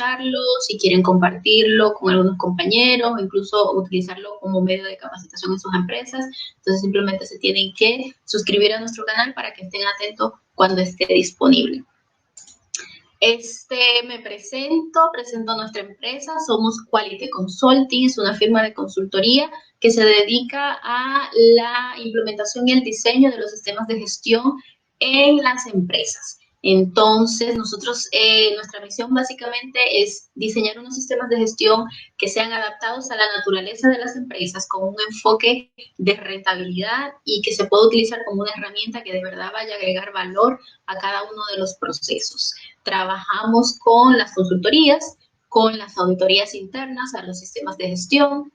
escucharlo, si quieren compartirlo con algunos compañeros, o incluso utilizarlo como medio de capacitación en sus empresas. Entonces simplemente se tienen que suscribir a nuestro canal para que estén atentos cuando esté disponible. Me presento nuestra empresa, somos Quality Consulting, es una firma de consultoría que se dedica a la implementación y el diseño de los sistemas de gestión en las empresas. Entonces, nuestra misión básicamente es diseñar unos sistemas de gestión que sean adaptados a la naturaleza de las empresas con un enfoque de rentabilidad y que se pueda utilizar como una herramienta que de verdad vaya a agregar valor a cada uno de los procesos. Trabajamos con las consultorías, con las auditorías internas a los sistemas de gestión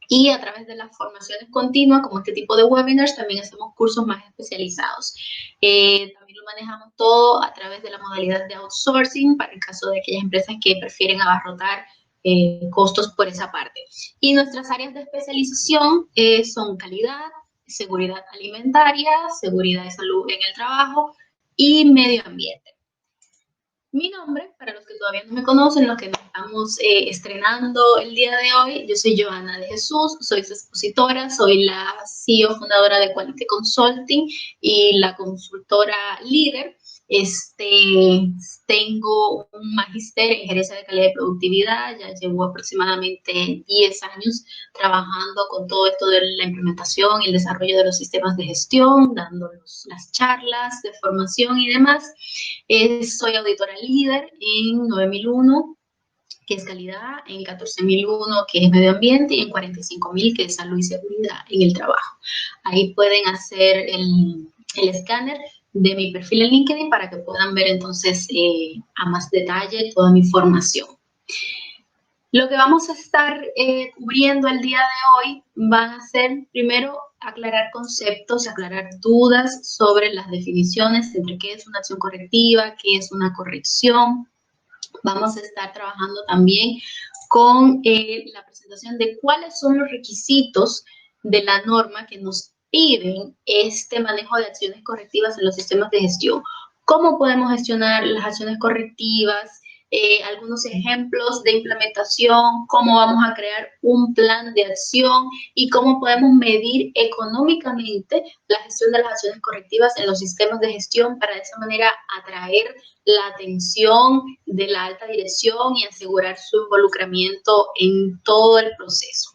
y a través de las formaciones continuas, como este tipo de webinars, también hacemos cursos más especializados. También lo manejamos todo a través de la modalidad de outsourcing para el caso de aquellas empresas que prefieren abarrotar costos por esa parte. Y nuestras áreas de especialización son calidad, seguridad alimentaria, seguridad de salud en el trabajo y medio ambiente. Mi nombre, para los que todavía no me conocen, los que nos estamos estrenando el día de hoy, yo soy Joana de Jesús, soy su expositora, soy la CEO fundadora de Quality Consulting y la consultora líder. Tengo un magíster en gerencia de calidad y productividad, ya llevo aproximadamente 10 años trabajando con todo esto de la implementación y el desarrollo de los sistemas de gestión, dando las charlas de formación y demás. Soy auditora líder en 9001, que es calidad, en 14001, que es medio ambiente, y en 45000, que es salud y seguridad en el trabajo. Ahí pueden hacer el escáner de mi perfil en LinkedIn para que puedan ver entonces a más detalle toda mi formación. Lo que vamos a estar cubriendo el día de hoy van a ser, primero, aclarar conceptos, aclarar dudas sobre las definiciones entre qué es una acción correctiva, qué es una corrección. Vamos a estar trabajando también con la presentación de cuáles son los requisitos de la norma que nos piden este manejo de acciones correctivas en los sistemas de gestión. ¿Cómo podemos gestionar las acciones correctivas? Algunos ejemplos de implementación, cómo vamos a crear un plan de acción y cómo podemos medir económicamente la gestión de las acciones correctivas en los sistemas de gestión para de esa manera atraer la atención de la alta dirección y asegurar su involucramiento en todo el proceso.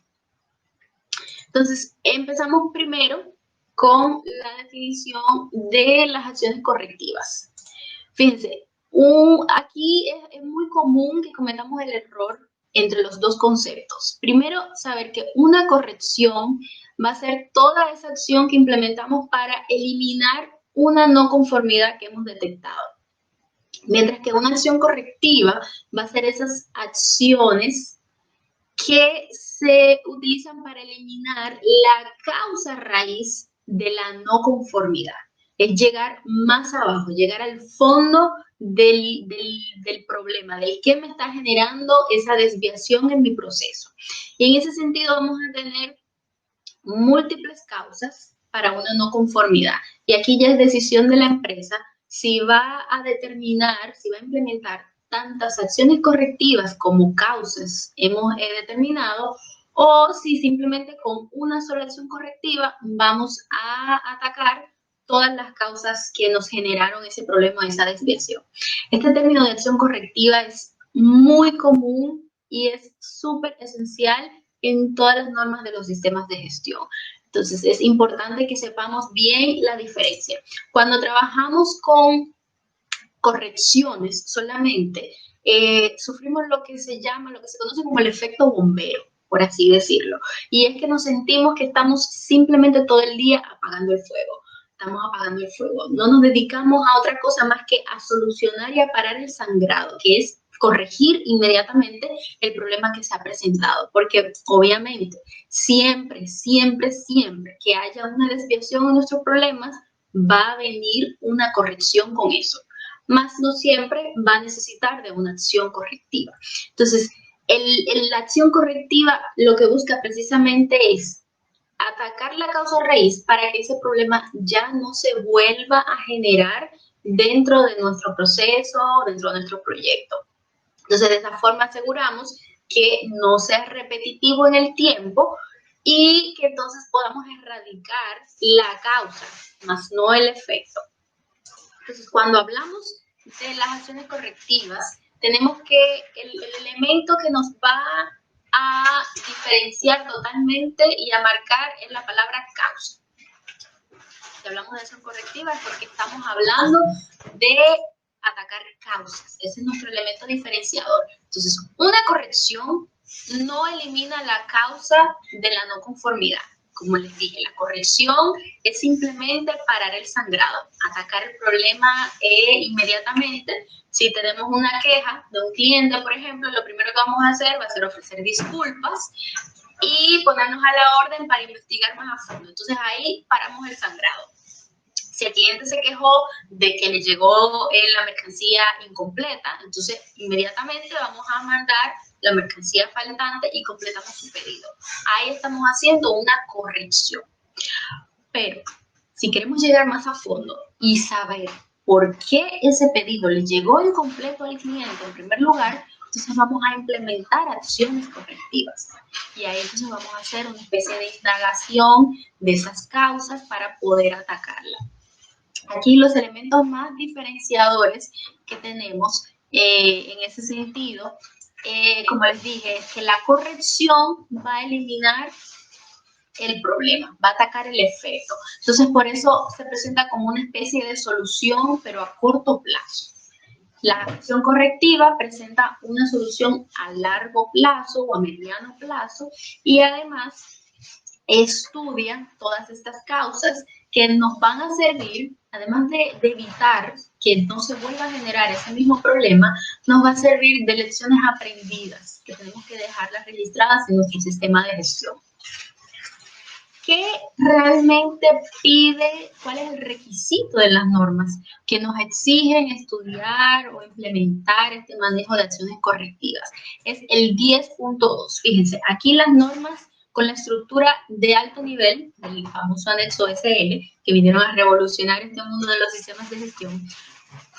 Entonces, empezamos primero con la definición de las acciones correctivas. Fíjense, aquí es muy común que cometamos el error entre los dos conceptos. Primero, saber que una corrección va a ser toda esa acción que implementamos para eliminar una no conformidad que hemos detectado. Mientras que una acción correctiva va a ser esas acciones que se utilizan para eliminar la causa raíz de la no conformidad. Es llegar más abajo, llegar al fondo del problema, del que me está generando esa desviación en mi proceso. Y en ese sentido vamos a tener múltiples causas para una no conformidad. Y aquí ya es decisión de la empresa si va a determinar, si va a implementar tantas acciones correctivas como causas hemos determinado, o si simplemente con una sola acción correctiva vamos a atacar todas las causas que nos generaron ese problema, esa desviación. Este término de acción correctiva es muy común y es súper esencial en todas las normas de los sistemas de gestión. Entonces, es importante que sepamos bien la diferencia. Cuando trabajamos con correcciones solamente, sufrimos lo que se conoce como el efecto bombero, por así decirlo. Y es que nos sentimos que estamos simplemente todo el día apagando el fuego. Estamos apagando el fuego. No nos dedicamos a otra cosa más que a solucionar y a parar el sangrado, que es corregir inmediatamente el problema que se ha presentado, porque obviamente siempre que haya una desviación en nuestros problemas, va a venir una corrección con eso, más no siempre va a necesitar de una acción correctiva. Entonces, la acción correctiva lo que busca precisamente es atacar la causa raíz para que ese problema ya no se vuelva a generar dentro de nuestro proceso, dentro de nuestro proyecto. Entonces, de esa forma aseguramos que no sea repetitivo en el tiempo y que entonces podamos erradicar la causa, más no el efecto. Entonces, cuando hablamos de las acciones correctivas, tenemos que el elemento que nos va a diferenciar totalmente y a marcar es la palabra causa. Si hablamos de acción correctiva es porque estamos hablando de atacar causas. Ese es nuestro elemento diferenciador. Entonces, una corrección no elimina la causa de la no conformidad. Como les dije, la corrección es simplemente parar el sangrado, atacar el problema inmediatamente. Si tenemos una queja de un cliente, por ejemplo, lo primero que vamos a hacer va a ser ofrecer disculpas y ponernos a la orden para investigar más a fondo. Entonces ahí paramos el sangrado. Si el cliente se quejó de que le llegó la mercancía incompleta, entonces inmediatamente vamos a mandar la mercancía faltante y completamos su pedido. Ahí estamos haciendo una corrección. Pero si queremos llegar más a fondo y saber por qué ese pedido le llegó incompleto al cliente en primer lugar, entonces vamos a implementar acciones correctivas. Y ahí entonces vamos a hacer una especie de indagación de esas causas para poder atacarla. Aquí los elementos más diferenciadores que tenemos en ese sentido, como les dije, es que la corrección va a eliminar el problema, va a atacar el efecto. Entonces, por eso se presenta como una especie de solución, pero a corto plazo. La acción correctiva presenta una solución a largo plazo o a mediano plazo y además estudia todas estas causas que nos van a servir, además de evitar que no se vuelva a generar ese mismo problema, nos va a servir de lecciones aprendidas que tenemos que dejarlas registradas en nuestro sistema de gestión. ¿Qué realmente pide? ¿Cuál es el requisito de las normas que nos exigen estudiar o implementar este manejo de acciones correctivas? Es el 10.2. Fíjense, aquí las normas con la estructura de alto nivel, del famoso anexo SL, que vinieron a revolucionar este mundo de los sistemas de gestión.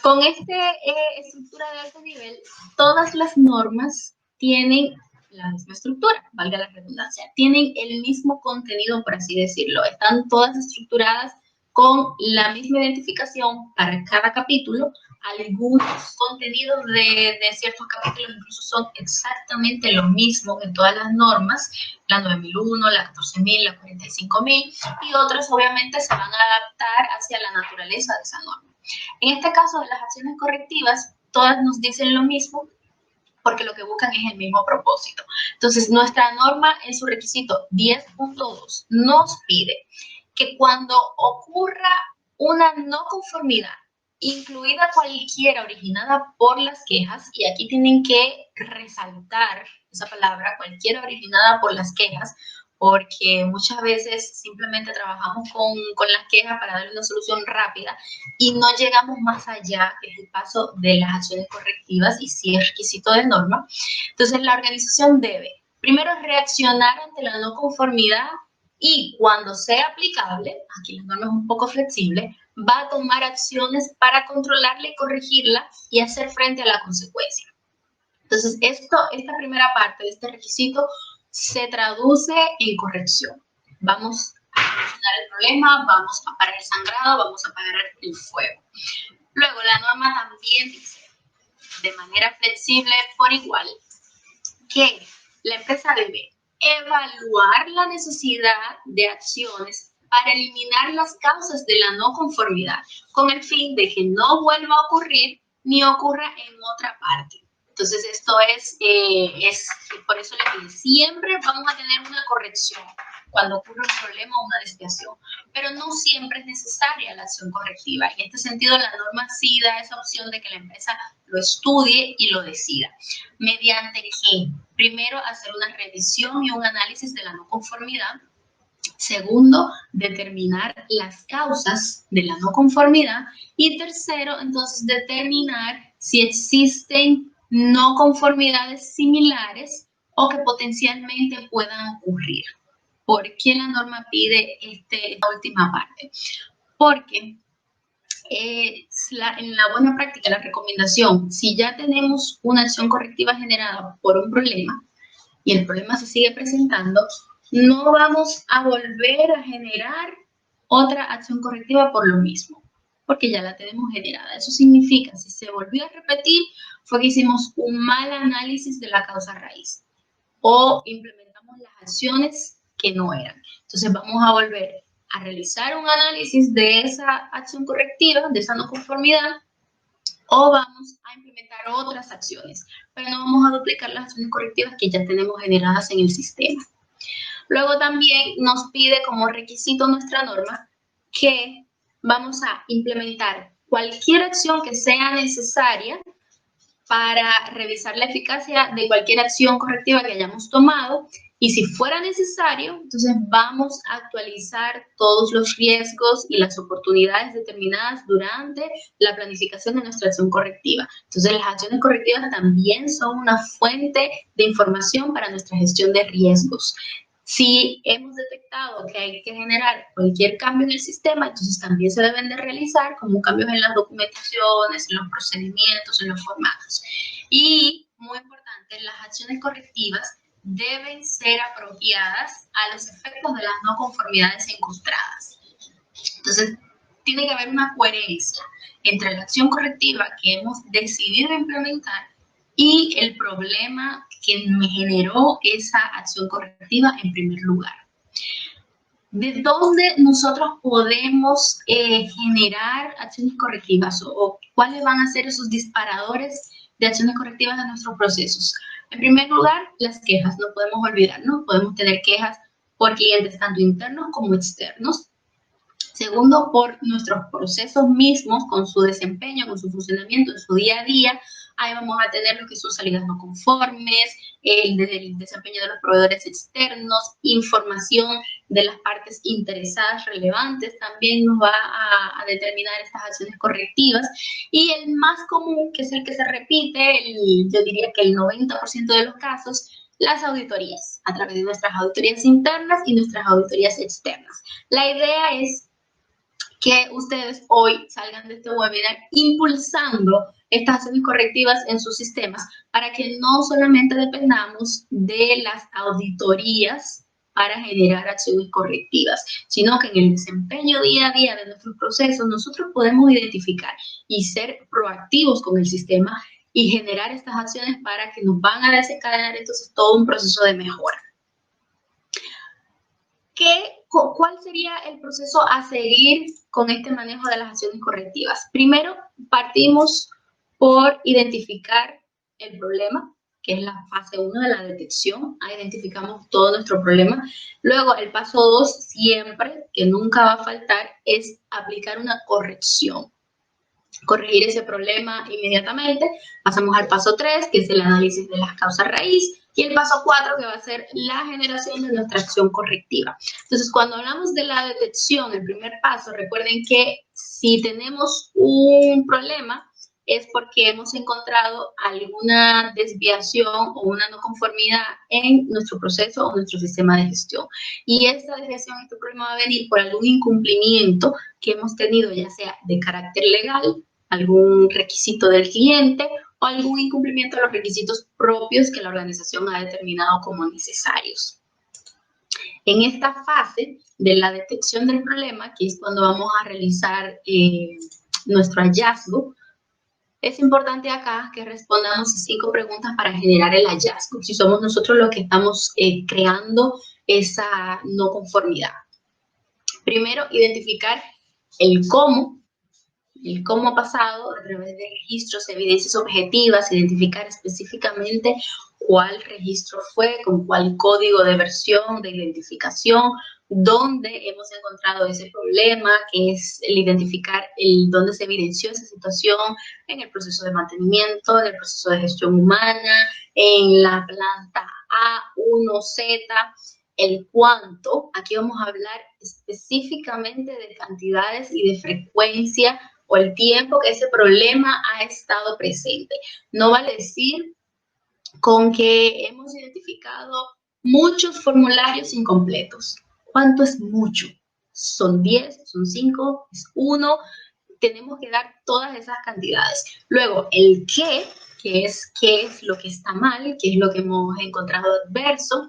Con esta estructura de alto nivel, todas las normas tienen la misma estructura, valga la redundancia, tienen el mismo contenido, por así decirlo, están todas estructuradas con la misma identificación para cada capítulo. Algunos contenidos de ciertos capítulos incluso son exactamente lo mismo en todas las normas, la 9001, la 14000, la 45000, y otras obviamente se van a adaptar hacia la naturaleza de esa norma. En este caso de las acciones correctivas, todas nos dicen lo mismo, porque lo que buscan es el mismo propósito. Entonces, nuestra norma en su requisito 10.2 nos pide que cuando ocurra una no conformidad, incluida cualquiera originada por las quejas, y aquí tienen que resaltar esa palabra, cualquiera originada por las quejas, porque muchas veces simplemente trabajamos con las quejas para darle una solución rápida y no llegamos más allá, que es el paso de las acciones correctivas y si es requisito de norma. Entonces, la organización debe, primero, reaccionar ante la no conformidad y cuando sea aplicable, aquí la norma es un poco flexible, va a tomar acciones para controlarla y corregirla y hacer frente a la consecuencia. Entonces, esta primera parte de este requisito se traduce en corrección. Vamos a solucionar el problema, vamos a parar el sangrado, vamos a apagar el fuego. Luego, la norma también dice, de manera flexible por igual, que la empresa debe evaluar la necesidad de acciones para eliminar las causas de la no conformidad, con el fin de que no vuelva a ocurrir ni ocurra en otra parte. Entonces, esto es por eso le digo, siempre vamos a tener una corrección cuando ocurre un problema o una desviación, pero no siempre es necesaria la acción correctiva. En este sentido, la norma sí da esa opción de que la empresa lo estudie y lo decida. ¿Mediante qué? Primero, hacer una revisión y un análisis de la no conformidad. Segundo, determinar las causas de la no conformidad. Y tercero, entonces, determinar si existen no conformidades similares o que potencialmente puedan ocurrir. ¿Por qué la norma pide esta última parte? Porque en la buena práctica, la recomendación, si ya tenemos una acción correctiva generada por un problema y el problema se sigue presentando, no vamos a volver a generar otra acción correctiva por lo mismo, porque ya la tenemos generada. Eso significa, si se volvió a repetir, fue que hicimos un mal análisis de la causa raíz o implementamos las acciones que no eran. Entonces vamos a volver a realizar un análisis de esa acción correctiva, de esa no conformidad, o vamos a implementar otras acciones, pero no vamos a duplicar las acciones correctivas que ya tenemos generadas en el sistema. Luego también nos pide como requisito nuestra norma que vamos a implementar cualquier acción que sea necesaria para revisar la eficacia de cualquier acción correctiva que hayamos tomado y si fuera necesario, entonces vamos a actualizar todos los riesgos y las oportunidades determinadas durante la planificación de nuestra acción correctiva. Entonces las acciones correctivas también son una fuente de información para nuestra gestión de riesgos. Si hemos detectado que hay que generar cualquier cambio en el sistema, entonces también se deben de realizar como cambios en las documentaciones, en los procedimientos, en los formatos. Y, muy importante, las acciones correctivas deben ser apropiadas a los efectos de las no conformidades encontradas. Entonces, tiene que haber una coherencia entre la acción correctiva que hemos decidido implementar y el problema que me generó esa acción correctiva en primer lugar. ¿De dónde nosotros podemos generar acciones correctivas o cuáles van a ser esos disparadores de acciones correctivas de nuestros procesos? En primer lugar, las quejas, no podemos olvidarnos, podemos tener quejas por clientes tanto internos como externos. Segundo, por nuestros procesos mismos, con su desempeño, con su funcionamiento en su día a día. Ahí vamos a tener lo que son salidas no conformes, el desempeño de los proveedores externos, información de las partes interesadas relevantes, también nos va a determinar estas acciones correctivas. Y el más común, que es el que se repite, yo diría que el 90% de los casos, las auditorías, a través de nuestras auditorías internas y nuestras auditorías externas. La idea es que ustedes hoy salgan de este webinar impulsando estas acciones correctivas en sus sistemas para que no solamente dependamos de las auditorías para generar acciones correctivas, sino que en el desempeño día a día de nuestros procesos nosotros podemos identificar y ser proactivos con el sistema y generar estas acciones para que nos van a desencadenar entonces todo un proceso de mejora. ¿Cuál sería el proceso a seguir con este manejo de las acciones correctivas? Primero, partimos por identificar el problema, que es la fase 1 de la detección. Ahí identificamos todo nuestro problema. Luego, el paso 2, siempre, que nunca va a faltar, es aplicar una corrección. Corregir ese problema inmediatamente. Pasamos al paso 3, que es el análisis de las causas raíz, y el paso 4, que va a ser la generación de nuestra acción correctiva. Entonces, cuando hablamos de la detección, el primer paso, recuerden que si tenemos un problema, es porque hemos encontrado alguna desviación o una no conformidad en nuestro proceso o nuestro sistema de gestión. Y esta desviación, este problema va a venir por algún incumplimiento que hemos tenido, ya sea de carácter legal, algún requisito del cliente o algún incumplimiento de los requisitos propios que la organización ha determinado como necesarios. En esta fase de la detección del problema, que es cuando vamos a realizar nuestro hallazgo, es importante acá que respondamos 5 preguntas para generar el hallazgo, si somos nosotros los que estamos creando esa no conformidad. Primero, identificar el cómo ha pasado a través de registros, evidencias objetivas, identificar específicamente cuál registro fue, con cuál código de versión, de identificación, dónde hemos encontrado ese problema, que es el identificar dónde se evidenció esa situación en el proceso de mantenimiento, en el proceso de gestión humana, en la planta A1Z, el cuánto. Aquí vamos a hablar específicamente de cantidades y de frecuencia o el tiempo que ese problema ha estado presente. No vale decir con que hemos identificado muchos formularios incompletos. ¿Cuánto es mucho? ¿Son 10? ¿Son 5? ¿Es 1? tenemos que dar todas esas cantidades. Luego, el qué es lo que está mal, qué es lo que hemos encontrado adverso,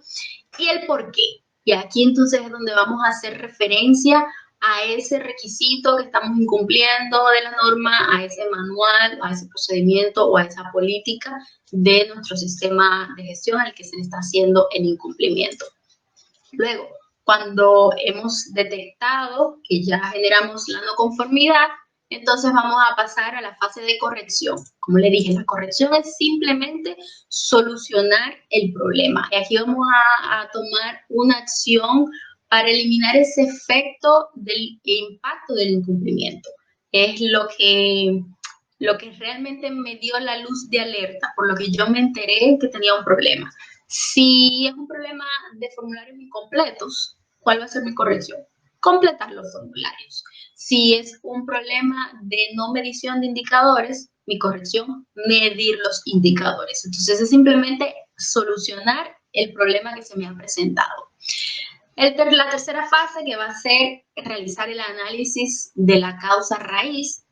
y el por qué. Y aquí entonces es donde vamos a hacer referencia a ese requisito que estamos incumpliendo de la norma, a ese manual, a ese procedimiento o a esa política de nuestro sistema de gestión al que se le está haciendo el incumplimiento. Luego, cuando hemos detectado que ya generamos la no conformidad, entonces vamos a pasar a la fase de corrección. Como le dije, la corrección es simplemente solucionar el problema. Y aquí vamos a tomar una acción para eliminar ese efecto del impacto del incumplimiento. Es lo que realmente me dio la luz de alerta, por lo que yo me enteré que tenía un problema. Si es un problema de formularios incompletos, ¿cuál va a ser mi corrección? Completar los formularios. Si es un problema de no medición de indicadores, mi corrección, medir los indicadores. Entonces es simplemente solucionar el problema que se me ha presentado. La tercera fase, que va a ser realizar el análisis de la causa raíz.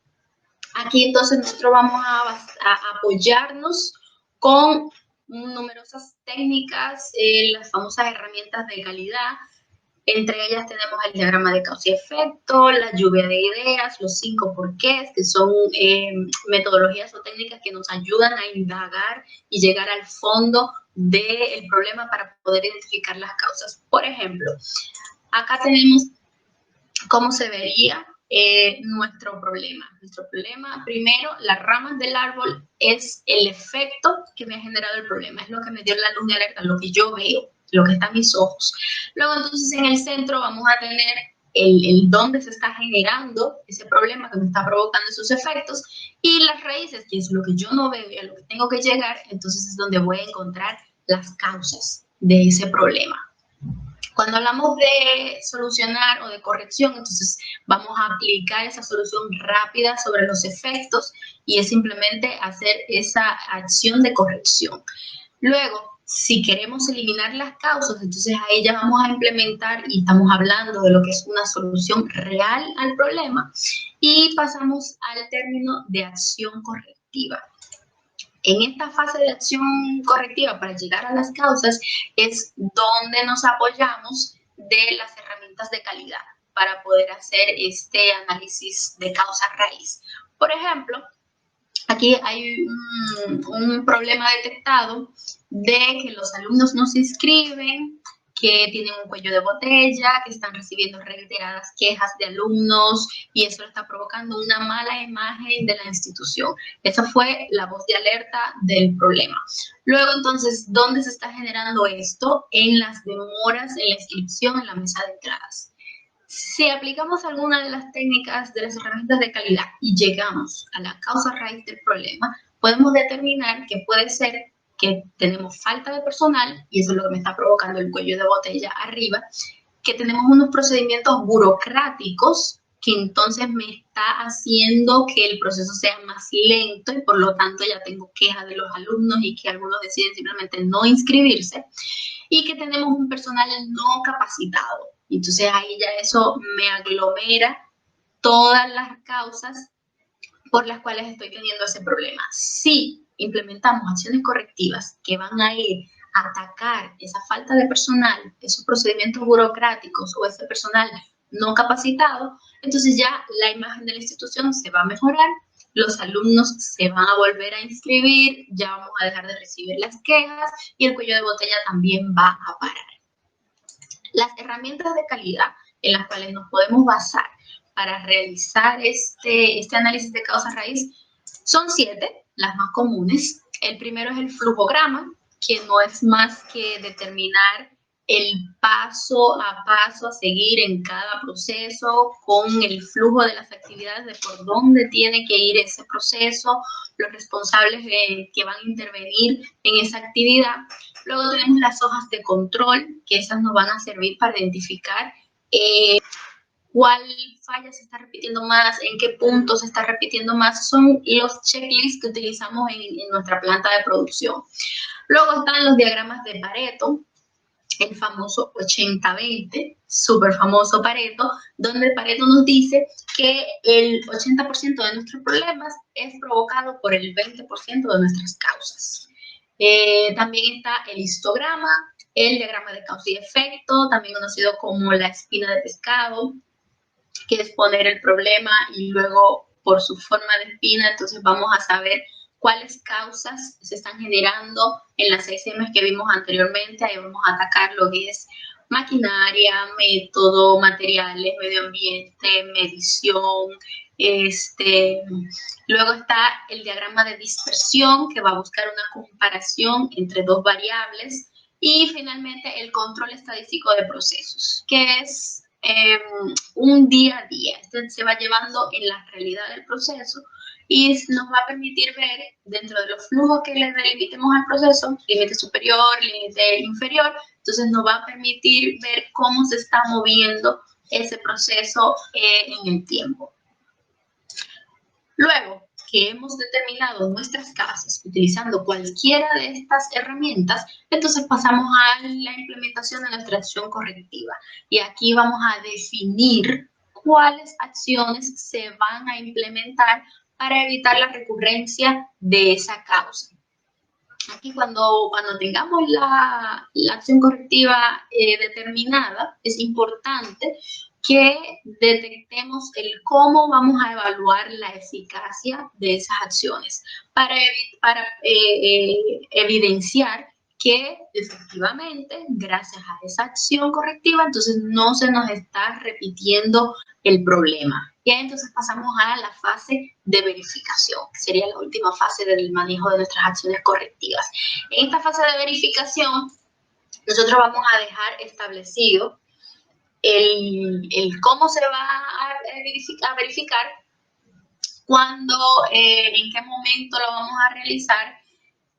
Aquí entonces nosotros vamos a apoyarnos con numerosas técnicas, las famosas herramientas de calidad. Entre ellas tenemos el diagrama de causa y efecto, la lluvia de ideas, los 5 porqués, que son metodologías o técnicas que nos ayudan a indagar y llegar al fondo del problema para poder identificar las causas. Por ejemplo, acá tenemos cómo se vería nuestro problema. Nuestro problema, primero, las ramas del árbol es el efecto que me ha generado el problema, es lo que me dio la luz de alerta, lo que yo veo, lo que está a mis ojos. Luego, entonces, en el centro vamos a tener el dónde se está generando ese problema que me está provocando esos efectos, y las raíces, que es lo que yo no veo y a lo que tengo que llegar, entonces es donde voy a encontrar las causas de ese problema. Cuando hablamos de solucionar o de corrección, entonces vamos a aplicar esa solución rápida sobre los efectos y es simplemente hacer esa acción de corrección. Luego, si queremos eliminar las causas, entonces ahí ya vamos a implementar y estamos hablando de lo que es una solución real al problema y pasamos al término de acción correctiva. En esta fase de acción correctiva para llegar a las causas es donde nos apoyamos de las herramientas de calidad para poder hacer este análisis de causa raíz. Por ejemplo, aquí hay un problema detectado de que los alumnos no se inscriben, que tienen un cuello de botella, que están recibiendo reiteradas quejas de alumnos y eso está provocando una mala imagen de la institución. Esa fue la voz de alerta del problema. Luego, entonces, ¿dónde se está generando esto? En las demoras en la inscripción en la mesa de entradas. Si aplicamos alguna de las técnicas de las herramientas de calidad y llegamos a la causa raíz del problema, podemos determinar que puede ser que tenemos falta de personal, y eso es lo que me está provocando el cuello de botella arriba, que tenemos unos procedimientos burocráticos que entonces me está haciendo que el proceso sea más lento y por lo tanto ya tengo quejas de los alumnos y que algunos deciden simplemente no inscribirse, y que tenemos un personal no capacitado. Entonces ahí ya eso me aglomera todas las causas por las cuales estoy teniendo ese problema. Si implementamos acciones correctivas que van a ir a atacar esa falta de personal, esos procedimientos burocráticos o ese personal no capacitado, entonces ya la imagen de la institución se va a mejorar, los alumnos se van a volver a inscribir, ya vamos a dejar de recibir las quejas y el cuello de botella también va a parar. Las herramientas de calidad en las cuales nos podemos basar para realizar este análisis de causa raíz son 7, las más comunes. El primero es el flujograma, que no es más que determinar el paso a paso a seguir en cada proceso con el flujo de las actividades de por dónde tiene que ir ese proceso, los responsables que van a intervenir en esa actividad. Luego tenemos las hojas de control, que esas nos van a servir para identificar cuál falla se está repitiendo más, en qué punto se está repitiendo más. Son los checklists que utilizamos en nuestra planta de producción. Luego están los diagramas de Pareto, el famoso 80-20, súper famoso Pareto, donde Pareto nos dice que el 80% de nuestros problemas es provocado por el 20% de nuestras causas. También está el histograma, el diagrama de causa y efecto, también conocido como la espina de pescado, que es poner el problema y luego por su forma de espina, entonces vamos a saber cuáles causas se están generando en las 6 M's que vimos anteriormente. Ahí vamos a atacar lo que es maquinaria, método, materiales, medio ambiente, medición. Luego está el diagrama de dispersión, que va a buscar una comparación entre dos variables. Y finalmente el control estadístico de procesos, que es un día a día. Este se va llevando en la realidad del proceso y nos va a permitir ver dentro de los flujos que le delimitemos al proceso, límite superior, límite inferior, entonces nos va a permitir ver cómo se está moviendo ese proceso en el tiempo. Luego que hemos determinado nuestras causas utilizando cualquiera de estas herramientas, entonces pasamos a la implementación de nuestra acción correctiva. Y aquí vamos a definir cuáles acciones se van a implementar para evitar la recurrencia de esa causa. Aquí cuando tengamos la acción correctiva determinada, es importante que detectemos el cómo vamos a evaluar la eficacia de esas acciones para evidenciar que efectivamente, gracias a esa acción correctiva, entonces no se nos está repitiendo el problema. Y entonces pasamos a la fase de verificación, que sería la última fase del manejo de nuestras acciones correctivas. En esta fase de verificación, nosotros vamos a dejar establecido el cómo se va a verificar, cuándo, en qué momento lo vamos a realizar,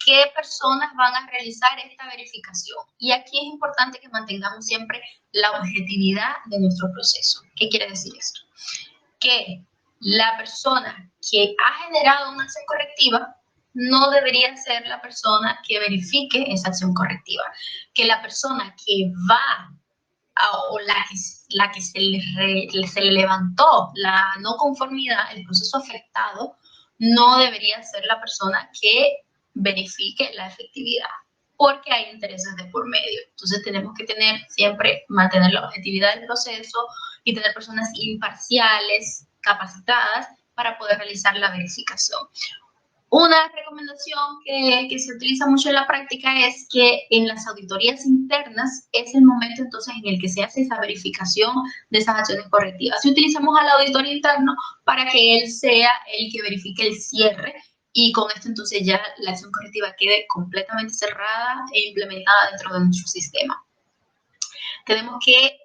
qué personas van a realizar esta verificación. Y aquí es importante que mantengamos siempre la objetividad de nuestro proceso. ¿Qué quiere decir esto? Que la persona que ha generado una acción correctiva no debería ser la persona que verifique esa acción correctiva. Que la persona que va o la que se le levantó la no conformidad, el proceso afectado, no debería ser la persona que verifique la efectividad, porque hay intereses de por medio. Entonces tenemos que siempre mantener la objetividad del proceso y tener personas imparciales, capacitadas, para poder realizar la verificación. Una recomendación que se utiliza mucho en la práctica es que en las auditorías internas es el momento entonces en el que se hace esa verificación de esas acciones correctivas. Si utilizamos al auditor interno para que él sea el que verifique el cierre y con esto entonces ya la acción correctiva quede completamente cerrada e implementada dentro de nuestro sistema. Tenemos que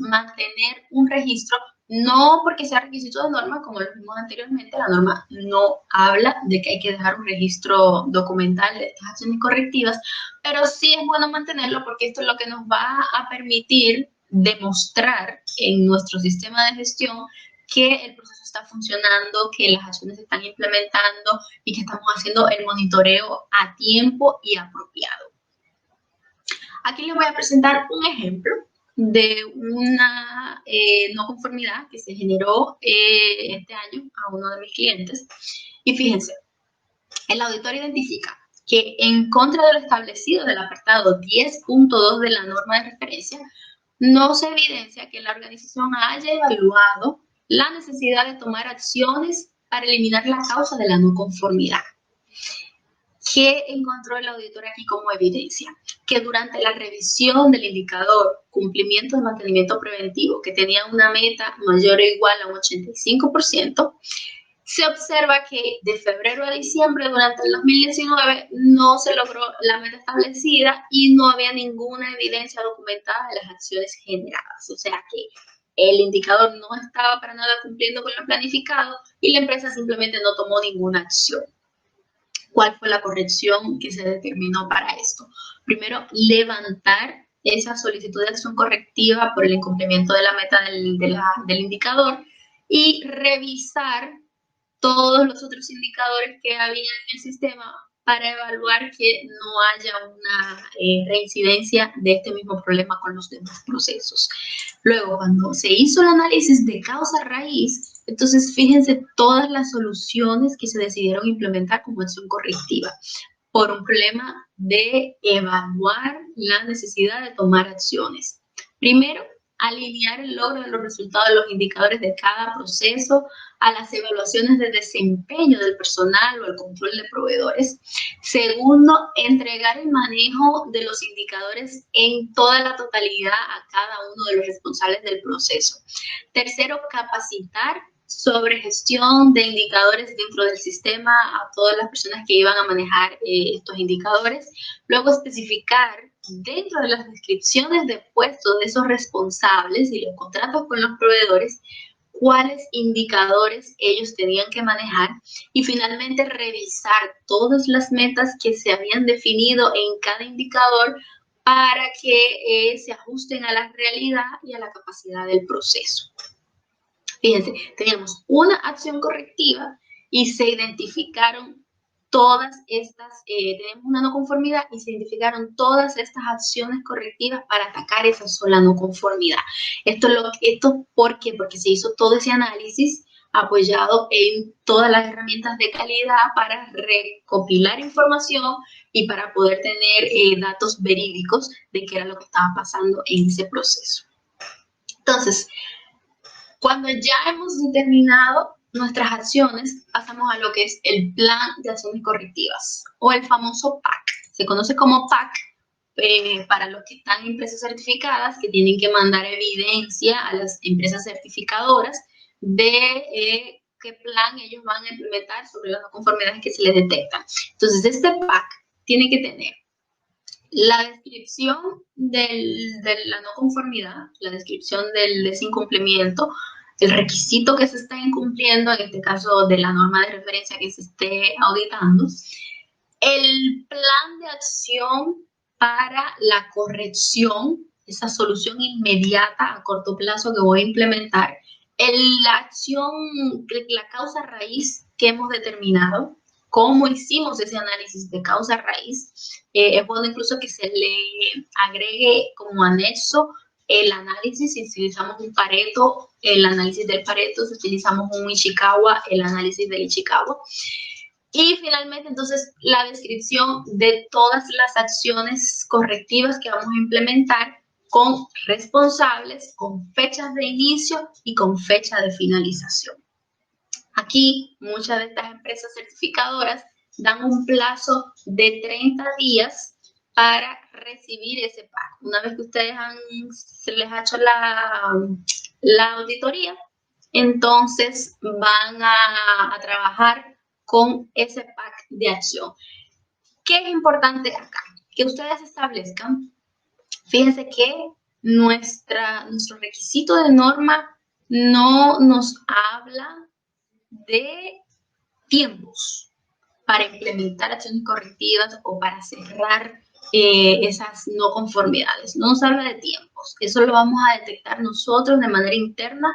mantener un registro, no porque sea requisito de norma, como lo vimos anteriormente, la norma no habla de que hay que dejar un registro documental de estas acciones correctivas, pero sí es bueno mantenerlo porque esto es lo que nos va a permitir demostrar en nuestro sistema de gestión que el proceso está funcionando, que las acciones se están implementando y que estamos haciendo el monitoreo a tiempo y apropiado. Aquí les voy a presentar un ejemplo de una no conformidad que se generó este año a uno de mis clientes. Y fíjense, el auditor identifica que en contra de lo establecido del apartado 10.2 de la norma de referencia, no se evidencia que la organización haya evaluado la necesidad de tomar acciones para eliminar la causa de la no conformidad. ¿Qué encontró el auditor aquí como evidencia? Que durante la revisión del indicador cumplimiento de mantenimiento preventivo, que tenía una meta mayor o igual a un 85%, se observa que de febrero a diciembre durante el 2019 no se logró la meta establecida y no había ninguna evidencia documentada de las acciones generadas. O sea que el indicador no estaba para nada cumpliendo con lo planificado y la empresa simplemente no tomó ninguna acción. ¿Cuál fue la corrección que se determinó para esto? Primero, levantar esa solicitud de acción correctiva por el incumplimiento de la meta del indicador y revisar todos los otros indicadores que había en el sistema para evaluar que no haya una reincidencia de este mismo problema con los demás procesos. Luego, cuando se hizo el análisis de causa raíz, entonces fíjense todas las soluciones que se decidieron implementar como acción correctiva por un problema de evaluar la necesidad de tomar acciones. Primero, alinear el logro de los resultados de los indicadores de cada proceso a las evaluaciones de desempeño del personal o el control de proveedores. Segundo, entregar el manejo de los indicadores en toda la totalidad a cada uno de los responsables del proceso. Tercero, capacitar sobre gestión de indicadores dentro del sistema a todas las personas que iban a manejar estos indicadores. Luego, especificar dentro de las descripciones de puestos de esos responsables y los contratos con los proveedores cuáles indicadores ellos tenían que manejar y finalmente revisar todas las metas que se habían definido en cada indicador para que se ajusten a la realidad y a la capacidad del proceso. Fíjense, teníamos una acción correctiva y se identificaron todas estas, tenemos una no conformidad y se identificaron todas estas acciones correctivas para atacar esa sola no conformidad. Esto ¿por qué? Porque se hizo todo ese análisis apoyado en todas las herramientas de calidad para recopilar información y para poder tener datos verídicos de qué era lo que estaba pasando en ese proceso. Entonces, cuando ya hemos determinado nuestras acciones, pasamos a lo que es el plan de acciones correctivas o el famoso PAC. Se conoce como PAC para los que están en empresas certificadas, que tienen que mandar evidencia a las empresas certificadoras de qué plan ellos van a implementar sobre las no conformidades que se les detectan. Entonces, este PAC tiene que tener la descripción de la no conformidad, la descripción de ese incumplimiento, el requisito que se está incumpliendo, en este caso de la norma de referencia que se esté auditando, el plan de acción para la corrección, esa solución inmediata a corto plazo que voy a implementar, la acción, la causa raíz que hemos determinado, cómo hicimos ese análisis de causa raíz. Es bueno incluso que se le agregue como anexo el análisis, si utilizamos un Pareto, el análisis del Pareto, si utilizamos un Ishikawa, el análisis del Ishikawa. Y finalmente, entonces, la descripción de todas las acciones correctivas que vamos a implementar con responsables, con fechas de inicio y con fecha de finalización. Aquí, muchas de estas empresas certificadoras dan un plazo de 30 días para recibir ese PAC. Una vez que ustedes se les ha hecho la auditoría, entonces van a trabajar con ese PAC de acción. ¿Qué es importante acá? Que ustedes establezcan, fíjense que nuestro requisito de norma no nos habla de tiempos para implementar acciones correctivas o para cerrar esas no conformidades. No nos habla de tiempos. Eso lo vamos a detectar nosotros de manera interna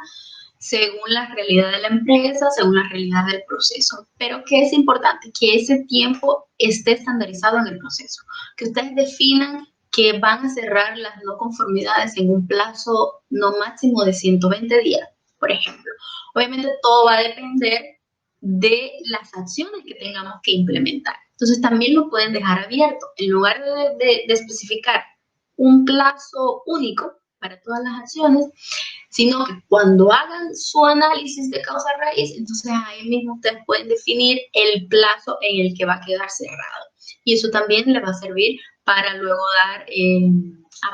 según la realidad de la empresa, según la realidad del proceso. Pero ¿qué es importante? Que ese tiempo esté estandarizado en el proceso. Que ustedes definan que van a cerrar las no conformidades en un plazo no máximo de 120 días, por ejemplo. Obviamente todo va a depender de las acciones que tengamos que implementar. Entonces también lo pueden dejar abierto. En lugar de especificar un plazo único para todas las acciones, sino que cuando hagan su análisis de causa raíz, entonces ahí mismo ustedes pueden definir el plazo en el que va a quedar cerrado. Y eso también les va a servir para luego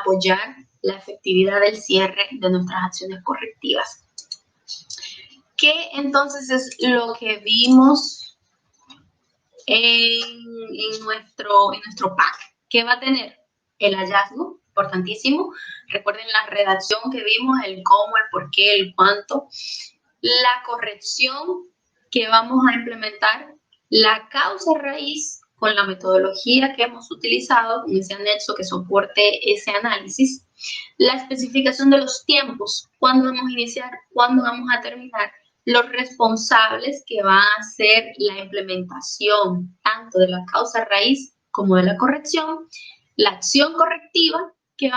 apoyar la efectividad del cierre de nuestras acciones correctivas. ¿Qué entonces es lo que vimos en nuestro PAC? ¿Qué va a tener? El hallazgo, importantísimo. Recuerden la redacción que vimos, el cómo, el por qué, el cuánto. La corrección que vamos a implementar, la causa raíz con la metodología que hemos utilizado, con ese anexo que soporte ese análisis. La especificación de los tiempos, cuándo vamos a iniciar, cuándo vamos a terminar. los responsables que van a hacer la implementación tanto de la causa raíz como de la corrección, la acción correctiva que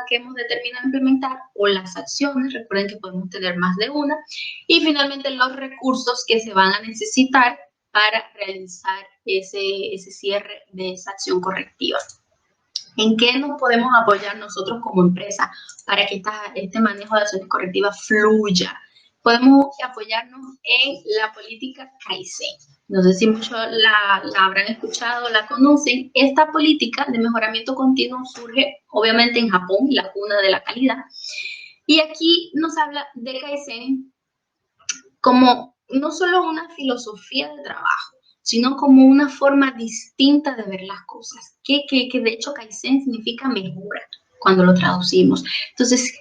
que hemos determinado implementar o las acciones, recuerden que podemos tener más de una, y finalmente los recursos que se van a necesitar para realizar ese cierre de esa acción correctiva. ¿En qué nos podemos apoyar nosotros como empresa para que este manejo de acciones correctivas fluya? Podemos apoyarnos en la política Kaizen. No sé si muchos la habrán escuchado, la conocen. Esta política de mejoramiento continuo surge obviamente en Japón, la cuna de la calidad. Y aquí nos habla de Kaizen como no solo una filosofía de trabajo, sino como una forma distinta de ver las cosas, que de hecho Kaizen significa mejora cuando lo traducimos. Entonces,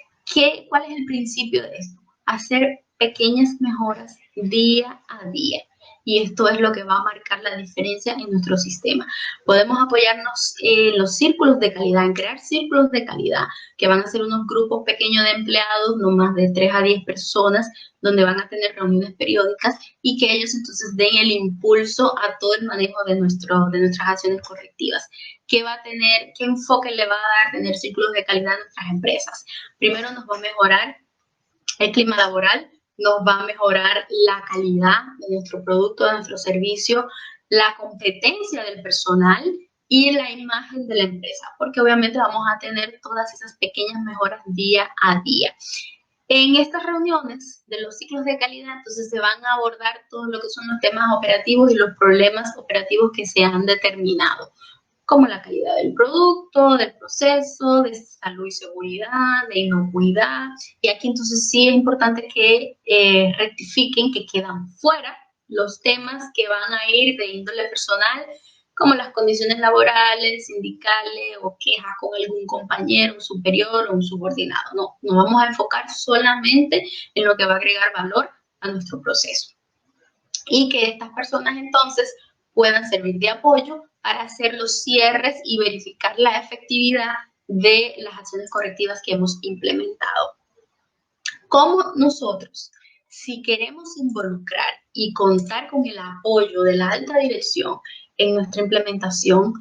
¿cuál es el principio de esto? Hacer pequeñas mejoras día a día. Y esto es lo que va a marcar la diferencia en nuestro sistema. Podemos apoyarnos en los círculos de calidad, en crear círculos de calidad, que van a ser unos grupos pequeños de empleados, no más de 3 a 10 personas, donde van a tener reuniones periódicas y que ellos entonces den el impulso a todo el manejo de nuestras acciones correctivas. ¿Qué va a tener, qué enfoque le va a dar tener círculos de calidad a nuestras empresas? Primero nos va a mejorar el clima laboral, nos va a mejorar la calidad de nuestro producto, de nuestro servicio, la competencia del personal y la imagen de la empresa, porque obviamente vamos a tener todas esas pequeñas mejoras día a día. En estas reuniones de los ciclos de calidad, entonces se van a abordar todo lo que son los temas operativos y los problemas operativos que se han determinado, como la calidad del producto, del proceso, de salud y seguridad, de inocuidad. Y aquí entonces sí es importante que rectifiquen que quedan fuera los temas que van a ir de índole personal, como las condiciones laborales, sindicales o quejas con algún compañero, un superior o un subordinado. No, nos vamos a enfocar solamente en lo que va a agregar valor a nuestro proceso. Y que estas personas entonces puedan servir de apoyo para hacer los cierres y verificar la efectividad de las acciones correctivas que hemos implementado. ¿Cómo nosotros, si queremos involucrar y contar con el apoyo de la alta dirección en nuestra implementación,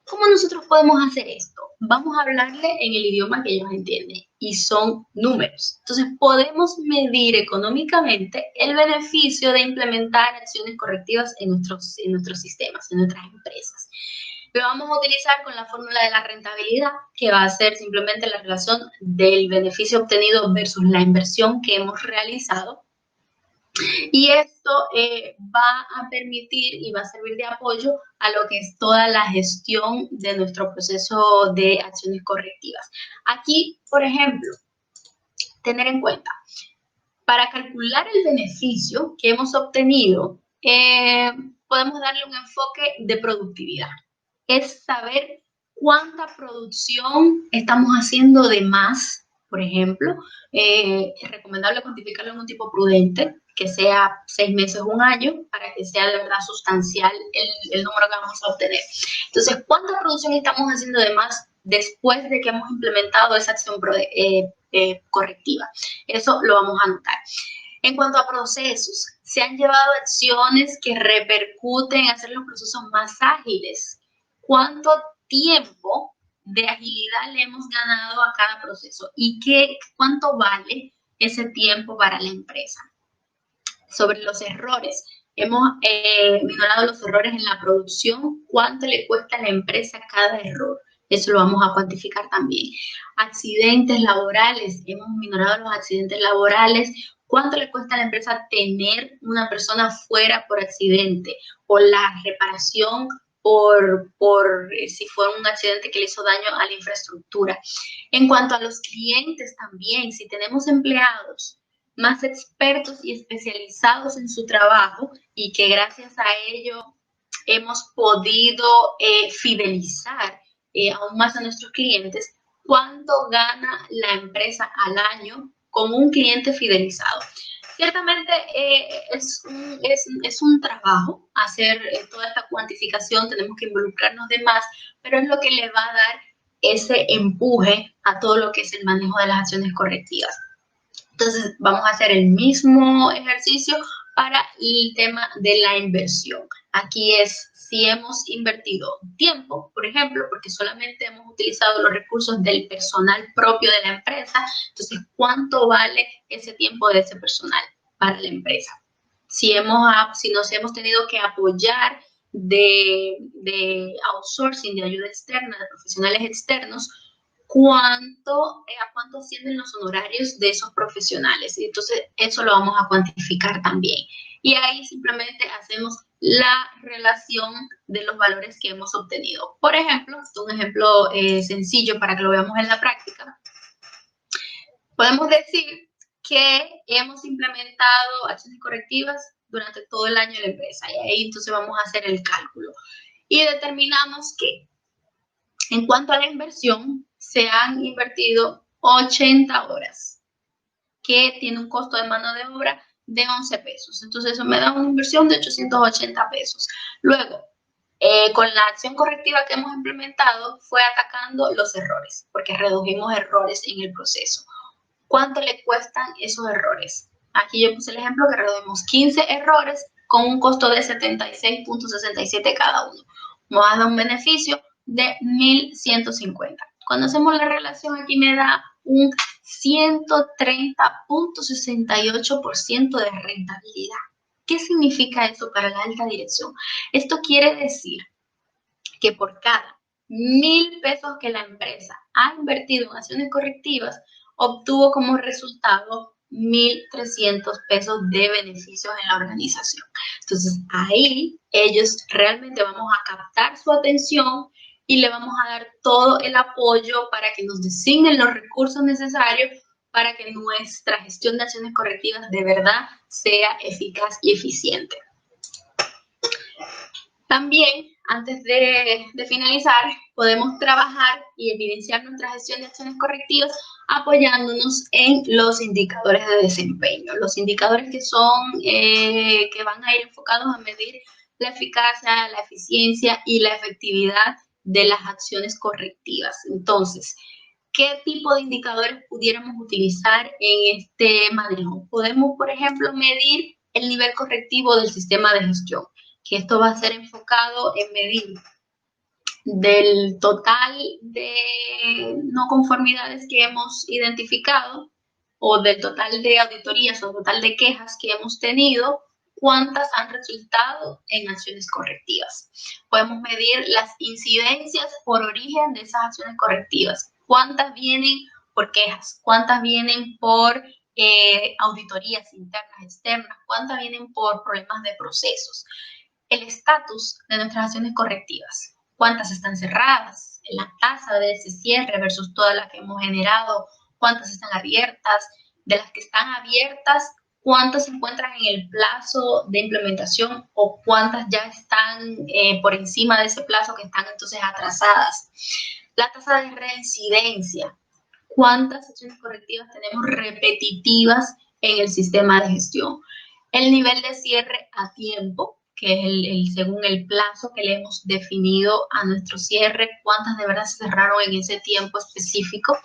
cómo nosotros podemos hacer esto? Vamos a hablarle en el idioma que ellos entienden y son números. Entonces, podemos medir económicamente el beneficio de implementar acciones correctivas en nuestros sistemas, en nuestras empresas. Lo vamos a utilizar con la fórmula de la rentabilidad, que va a ser simplemente la relación del beneficio obtenido versus la inversión que hemos realizado. Y esto va a permitir y va a servir de apoyo a lo que es toda la gestión de nuestro proceso de acciones correctivas. Aquí, por ejemplo, tener en cuenta, para calcular el beneficio que hemos obtenido, podemos darle un enfoque de productividad. Es saber cuánta producción estamos haciendo de más, por ejemplo. Es recomendable cuantificarlo en un tipo prudente, que sea 6 meses o un año, para que sea de verdad sustancial el número que vamos a obtener. Entonces, ¿cuánta producción estamos haciendo de más después de que hemos implementado esa acción correctiva? Eso lo vamos a anotar. En cuanto a procesos, se han llevado acciones que repercuten en hacer los procesos más ágiles. ¿Cuánto tiempo de agilidad le hemos ganado a cada proceso? ¿Y cuánto vale ese tiempo para la empresa? Sobre los errores, hemos minorado los errores en la producción. ¿Cuánto le cuesta a la empresa cada error? Eso lo vamos a cuantificar también. Accidentes laborales, hemos minorado los accidentes laborales. ¿Cuánto le cuesta a la empresa tener una persona fuera por accidente? O la reparación por si fue un accidente que le hizo daño a la infraestructura. En cuanto a los clientes también, si tenemos empleados más expertos y especializados en su trabajo y que gracias a ello hemos podido fidelizar aún más a nuestros clientes, ¿cuánto gana la empresa al año con un cliente fidelizado? Ciertamente es un trabajo hacer toda esta cuantificación, tenemos que involucrarnos de más, pero es lo que le va a dar ese empuje a todo lo que es el manejo de las acciones correctivas. Entonces, vamos a hacer el mismo ejercicio para el tema de la inversión. Aquí es si hemos invertido tiempo, por ejemplo, porque solamente hemos utilizado los recursos del personal propio de la empresa, entonces, ¿cuánto vale ese tiempo de ese personal para la empresa? Si nos hemos tenido que apoyar de outsourcing, de ayuda externa, de profesionales externos, a cuánto ascienden los honorarios de esos profesionales. Y entonces eso lo vamos a cuantificar también. Y ahí simplemente hacemos la relación de los valores que hemos obtenido. Por ejemplo, un ejemplo sencillo para que lo veamos en la práctica. Podemos decir que hemos implementado acciones correctivas durante todo el año de la empresa. Y ahí entonces vamos a hacer el cálculo. Y determinamos que en cuanto a la inversión, se han invertido 80 horas, que tiene un costo de mano de obra de 11 pesos. Entonces, eso me da una inversión de 880 pesos. Luego, con la acción correctiva que hemos implementado, fue atacando los errores, porque redujimos errores en el proceso. ¿Cuánto le cuestan esos errores? Aquí yo puse el ejemplo que redujimos 15 errores con un costo de 76.67 cada uno. Nos da un beneficio de 1.150. Cuando hacemos la relación aquí me da un 130.68% de rentabilidad. ¿Qué significa eso para la alta dirección? Esto quiere decir que por cada 1.000 pesos que la empresa ha invertido en acciones correctivas, obtuvo como resultado 1.300 pesos de beneficios en la organización. Entonces, ahí ellos realmente vamos a captar su atención y le vamos a dar todo el apoyo para que nos designen los recursos necesarios para que nuestra gestión de acciones correctivas de verdad sea eficaz y eficiente. También, antes de finalizar, podemos trabajar y evidenciar nuestra gestión de acciones correctivas apoyándonos en los indicadores de desempeño. Los indicadores que van a ir enfocados a medir la eficacia, la eficiencia y la efectividad de las acciones correctivas. Entonces, ¿qué tipo de indicadores pudiéramos utilizar en este manejo? Podemos, por ejemplo, medir el nivel correctivo del sistema de gestión, que esto va a ser enfocado en medir del total de no conformidades que hemos identificado o del total de auditorías o total de quejas que hemos tenido, cuántas han resultado en acciones correctivas. Podemos medir las incidencias por origen de esas acciones correctivas, cuántas vienen por quejas, cuántas vienen por auditorías internas, externas, cuántas vienen por problemas de procesos. El estatus de nuestras acciones correctivas, cuántas están cerradas, la tasa de ese cierre versus todas las que hemos generado, cuántas están abiertas, de las que están abiertas, cuántas se encuentran en el plazo de implementación o cuántas ya están por encima de ese plazo que están entonces atrasadas. La tasa de reincidencia, cuántas acciones correctivas tenemos repetitivas en el sistema de gestión. El nivel de cierre a tiempo, que es según el plazo que le hemos definido a nuestro cierre, cuántas de verdad se cerraron en ese tiempo específico,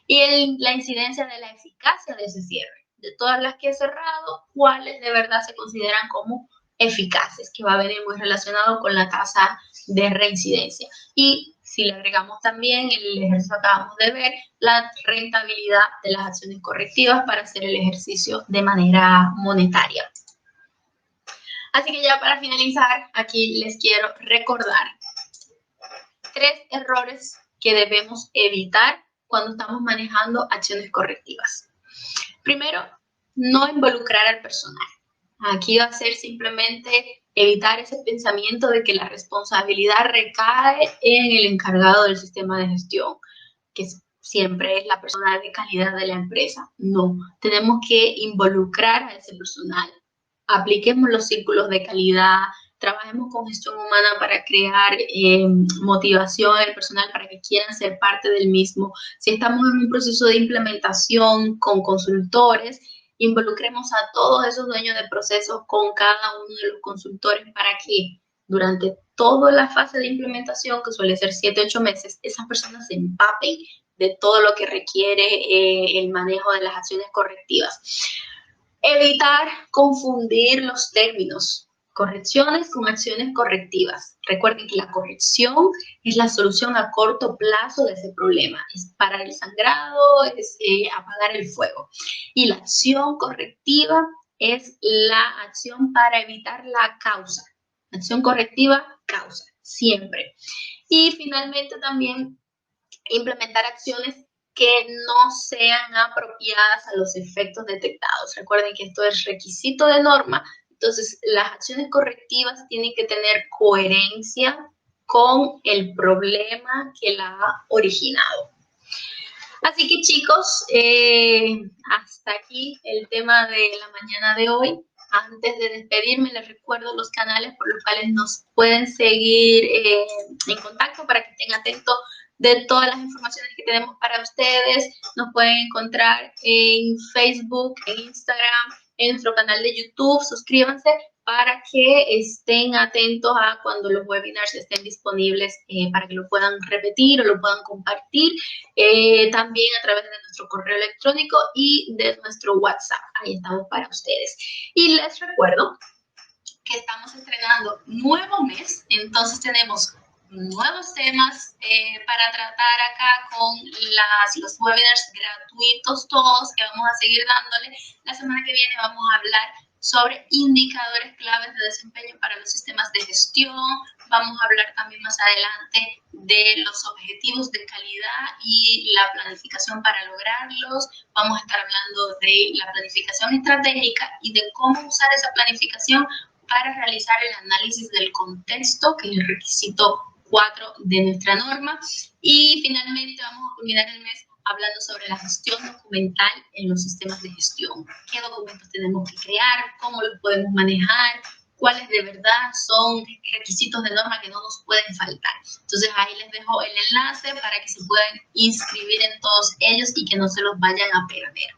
y la incidencia de la eficacia de ese cierre. De todas las que he cerrado, cuáles de verdad se consideran como eficaces, que va a venir muy relacionado con la tasa de reincidencia. Y si le agregamos también el ejercicio que acabamos de ver, la rentabilidad de las acciones correctivas para hacer el ejercicio de manera monetaria. Así que ya para finalizar, aquí les quiero recordar 3 errores que debemos evitar cuando estamos manejando acciones correctivas. Primero, no involucrar al personal. Aquí va a ser simplemente evitar ese pensamiento de que la responsabilidad recae en el encargado del sistema de gestión, que siempre es la persona de calidad de la empresa. No, tenemos que involucrar a ese personal. Apliquemos los círculos de calidad, trabajemos con gestión humana para crear motivación del personal para que quieran ser parte del mismo. Si estamos en un proceso de implementación con consultores, involucremos a todos esos dueños de procesos con cada uno de los consultores para que durante toda la fase de implementación, que suele ser 7, 8 meses, esas personas se empapen de todo lo que requiere el manejo de las acciones correctivas. Evitar confundir los términos. Correcciones con acciones correctivas. Recuerden que la corrección es la solución a corto plazo de ese problema. Es parar el sangrado, es apagar el fuego. Y la acción correctiva es la acción para evitar la causa. Acción correctiva, causa, siempre. Y finalmente también implementar acciones que no sean apropiadas a los efectos detectados. Recuerden que esto es requisito de norma, entonces las acciones correctivas tienen que tener coherencia con el problema que la ha originado. Así que chicos, hasta aquí el tema de la mañana de hoy. Antes de despedirme, les recuerdo los canales por los cuales nos pueden seguir en contacto para que estén atentos de todas las informaciones que tenemos para ustedes. Nos pueden encontrar en Facebook, en Instagram, en nuestro canal de YouTube. Suscríbanse para que estén atentos a cuando los webinars estén disponibles para que lo puedan repetir o lo puedan compartir. También a través de nuestro correo electrónico y de nuestro WhatsApp. Ahí estamos para ustedes. Y les recuerdo que estamos estrenando nuevo mes, entonces tenemos nuevos temas para tratar acá con los webinars gratuitos todos que vamos a seguir dándole. La semana que viene vamos a hablar sobre indicadores claves de desempeño para los sistemas de gestión. Vamos a hablar también más adelante de los objetivos de calidad y la planificación para lograrlos. Vamos a estar hablando de la planificación estratégica y de cómo usar esa planificación para realizar el análisis del contexto, que es el requisito 4 de nuestra norma. Y finalmente vamos a culminar el mes hablando sobre la gestión documental en los sistemas de gestión. ¿Qué documentos tenemos que crear? ¿Cómo los podemos manejar? ¿Cuáles de verdad son requisitos de norma que no nos pueden faltar? Entonces ahí les dejo el enlace para que se puedan inscribir en todos ellos y que no se los vayan a perder.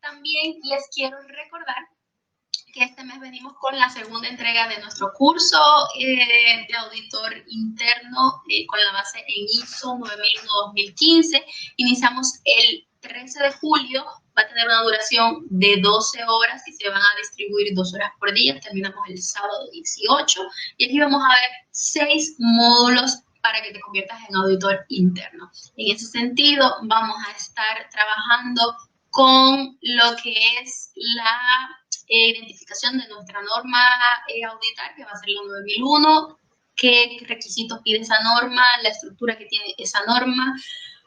También les quiero recordar que este mes venimos con la segunda entrega de nuestro curso de auditor interno con la base en ISO 9001-2015. Iniciamos el 13 de julio, va a tener una duración de 12 horas y se van a distribuir 2 horas por día. Terminamos el sábado 18 y aquí vamos a ver 6 módulos para que te conviertas en auditor interno. En ese sentido, vamos a estar trabajando con lo que es la identificación de nuestra norma auditar, que va a ser la 9001, qué requisitos pide esa norma, la estructura que tiene esa norma,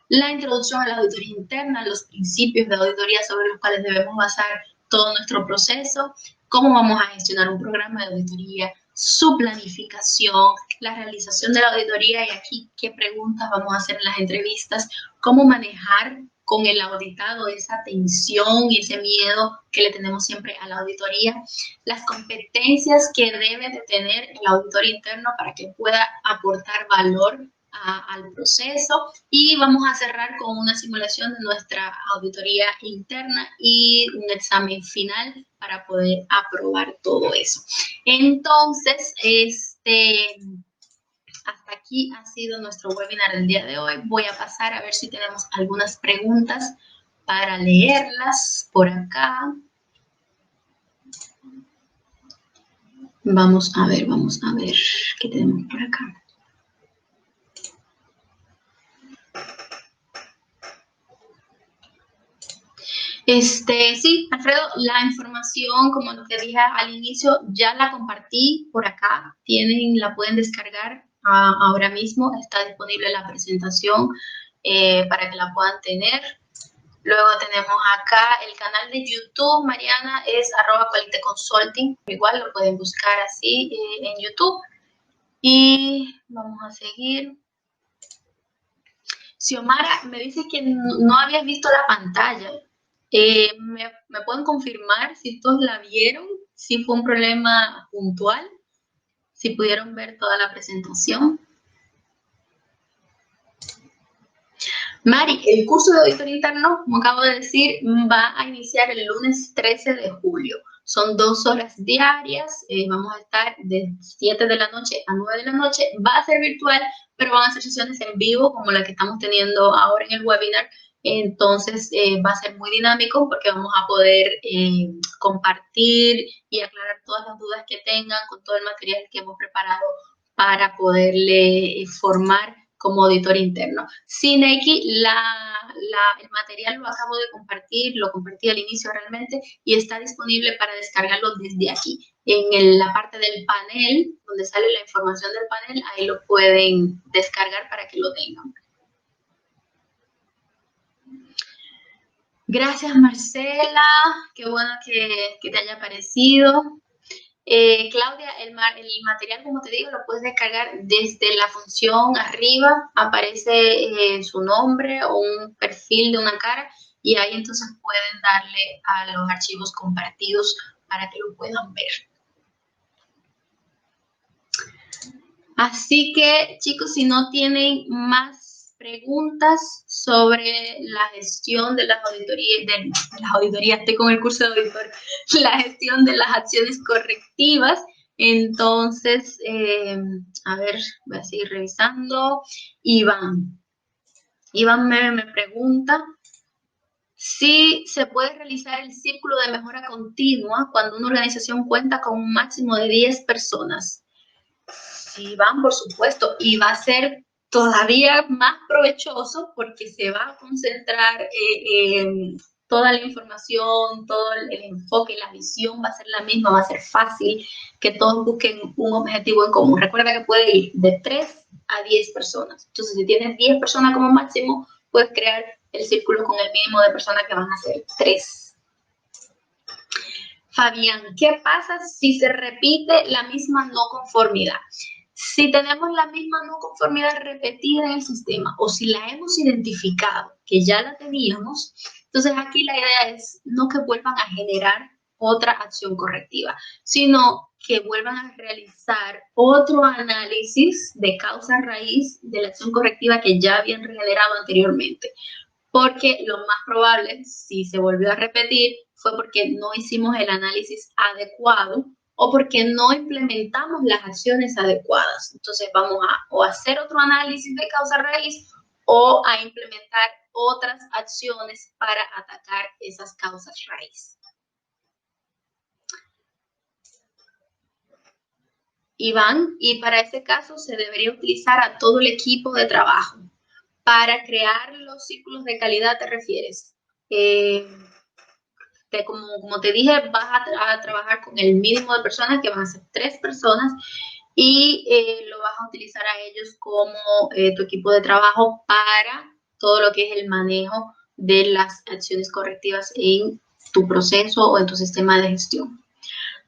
la introducción a la auditoría interna, los principios de auditoría sobre los cuales debemos basar todo nuestro proceso, cómo vamos a gestionar un programa de auditoría, su planificación, la realización de la auditoría y aquí qué preguntas vamos a hacer en las entrevistas, cómo manejar con el auditado esa tensión y ese miedo que le tenemos siempre a la auditoría, las competencias que debe de tener el auditor interno para que pueda aportar valor al proceso y vamos a cerrar con una simulación de nuestra auditoría interna y un examen final para poder aprobar todo eso. Entonces, hasta aquí ha sido nuestro webinar del día de hoy. Voy a pasar a ver si tenemos algunas preguntas para leerlas por acá. Vamos a ver qué tenemos por acá. Sí, Alfredo, la información, como lo que dije al inicio, ya la compartí por acá. La pueden descargar ahora mismo. Está disponible la presentación para que la puedan tener. Luego tenemos acá el canal de YouTube, Mariana, es @qualiteconsulting. Igual lo pueden buscar así en YouTube. Y vamos a seguir. Xiomara, me dice que no habías visto la pantalla. ¿Me pueden confirmar si todos la vieron? Si fue un problema puntual, si pudieron ver toda la presentación. Mari, el curso de auditor interno, como acabo de decir, va a iniciar el lunes 13 de julio. Son 2 horas diarias, vamos a estar de 7 de la noche a 9 de la noche, va a ser virtual, pero van a ser sesiones en vivo como la que estamos teniendo ahora en el webinar. Entonces va a ser muy dinámico porque vamos a poder compartir y aclarar todas las dudas que tengan con todo el material que hemos preparado para poderle formar como auditor interno. Sineki, el material lo acabo de compartir, lo compartí al inicio realmente y está disponible para descargarlo desde aquí. En la parte del panel, donde sale la información del panel, ahí lo pueden descargar para que lo tengan. Gracias, Marcela. Qué bueno que te haya parecido. Claudia, el material, como te digo, lo puedes descargar desde la función arriba, aparece su nombre o un perfil de una cara y ahí entonces pueden darle a los archivos compartidos para que lo puedan ver. Así que, chicos, si no tienen más preguntas sobre la gestión de las auditorías, estoy con el curso de auditor, la gestión de las acciones correctivas, entonces, a ver, voy a seguir revisando. Iván me pregunta si se puede realizar el círculo de mejora continua cuando una organización cuenta con un máximo de 10 personas. Sí, van, por supuesto, y va a ser todavía más provechoso porque se va a concentrar toda la información, todo el enfoque, la visión va a ser la misma, va a ser fácil que todos busquen un objetivo en común. Recuerda que puede ir de 3 a 10 personas. Entonces, si tienes 10 personas como máximo, puedes crear el círculo con el mínimo de personas que van a ser 3. Fabián, ¿qué pasa si se repite la misma no conformidad? Si tenemos la misma no conformidad repetida en el sistema o si la hemos identificado, que ya la teníamos, entonces aquí la idea es no que vuelvan a generar otra acción correctiva, sino que vuelvan a realizar otro análisis de causa raíz de la acción correctiva que ya habían generado anteriormente. Porque lo más probable, si se volvió a repetir, fue porque no hicimos el análisis adecuado o porque no implementamos las acciones adecuadas. Entonces vamos a o hacer otro análisis de causa raíz o a implementar otras acciones para atacar esas causas raíz. Iván, y para ese caso se debería utilizar a todo el equipo de trabajo. Para crear los círculos de calidad, ¿te refieres? Como te dije, vas a trabajar con el mínimo de personas, que van a ser 3 personas, y lo vas a utilizar a ellos como tu equipo de trabajo para todo lo que es el manejo de las acciones correctivas en tu proceso o en tu sistema de gestión.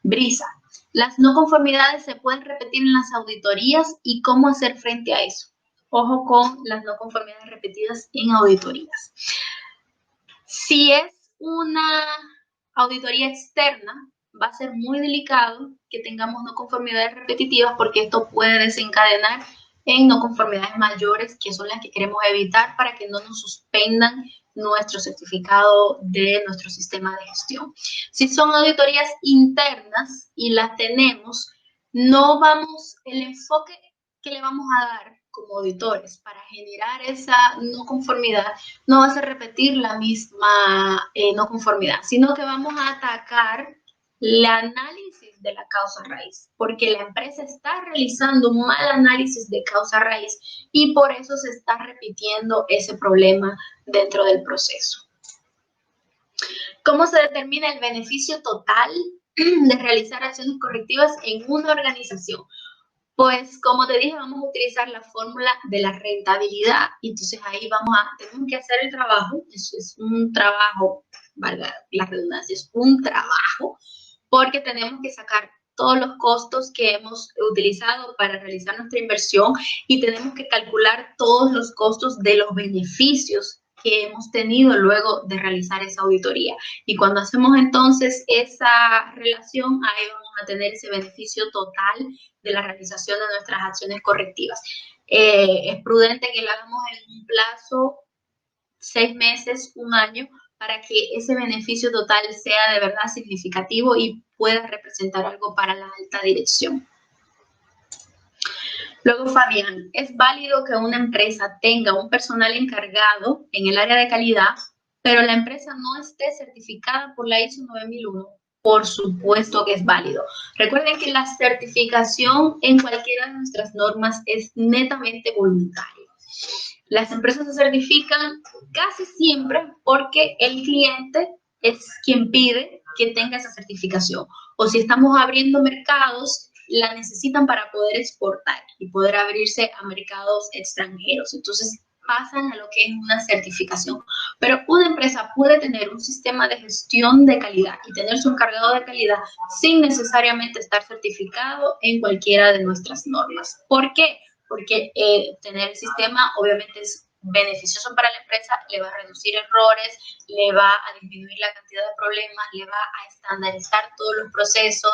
Brisa, las no conformidades se pueden repetir en las auditorías y cómo hacer frente a eso. Ojo con las no conformidades repetidas en auditorías. Si es una auditoría externa, va a ser muy delicado que tengamos no conformidades repetitivas porque esto puede desencadenar en no conformidades mayores, que son las que queremos evitar para que no nos suspendan nuestro certificado de nuestro sistema de gestión. Si son auditorías internas y las tenemos, no vamos, el enfoque que le vamos a dar como auditores para generar esa no conformidad no va a ser repetir la misma no conformidad, sino que vamos a atacar el análisis de la causa raíz, porque la empresa está realizando un mal análisis de causa raíz y por eso se está repitiendo ese problema dentro del proceso. ¿Cómo se determina el beneficio total de realizar acciones correctivas en una organización? Pues como te dije, vamos a utilizar la fórmula de la rentabilidad. Entonces ahí tenemos que hacer el trabajo. Eso es un trabajo, valga la redundancia, es un trabajo, porque tenemos que sacar todos los costos que hemos utilizado para realizar nuestra inversión y tenemos que calcular todos los costos de los beneficios que hemos tenido luego de realizar esa auditoría. Y cuando hacemos entonces esa relación, ahí vamos a tener ese beneficio total de la realización de nuestras acciones correctivas. Es prudente que lo hagamos en un plazo 6 meses, un año, para que ese beneficio total sea de verdad significativo y pueda representar algo para la alta dirección. Luego, Fabián, ¿es válido que una empresa tenga un personal encargado en el área de calidad, pero la empresa no esté certificada por la ISO 9001? Por supuesto que es válido. Recuerden que la certificación en cualquiera de nuestras normas es netamente voluntaria. Las empresas se certifican casi siempre porque el cliente es quien pide que tenga esa certificación. O si estamos abriendo mercados, la necesitan para poder exportar y poder abrirse a mercados extranjeros. Entonces, pasan a lo que es una certificación. Pero una empresa puede tener un sistema de gestión de calidad y tener su encargado de calidad sin necesariamente estar certificado en cualquiera de nuestras normas. ¿Por qué? Porque tener el sistema obviamente es beneficioso para la empresa, le va a reducir errores, le va a disminuir la cantidad de problemas, le va a estandarizar todos los procesos,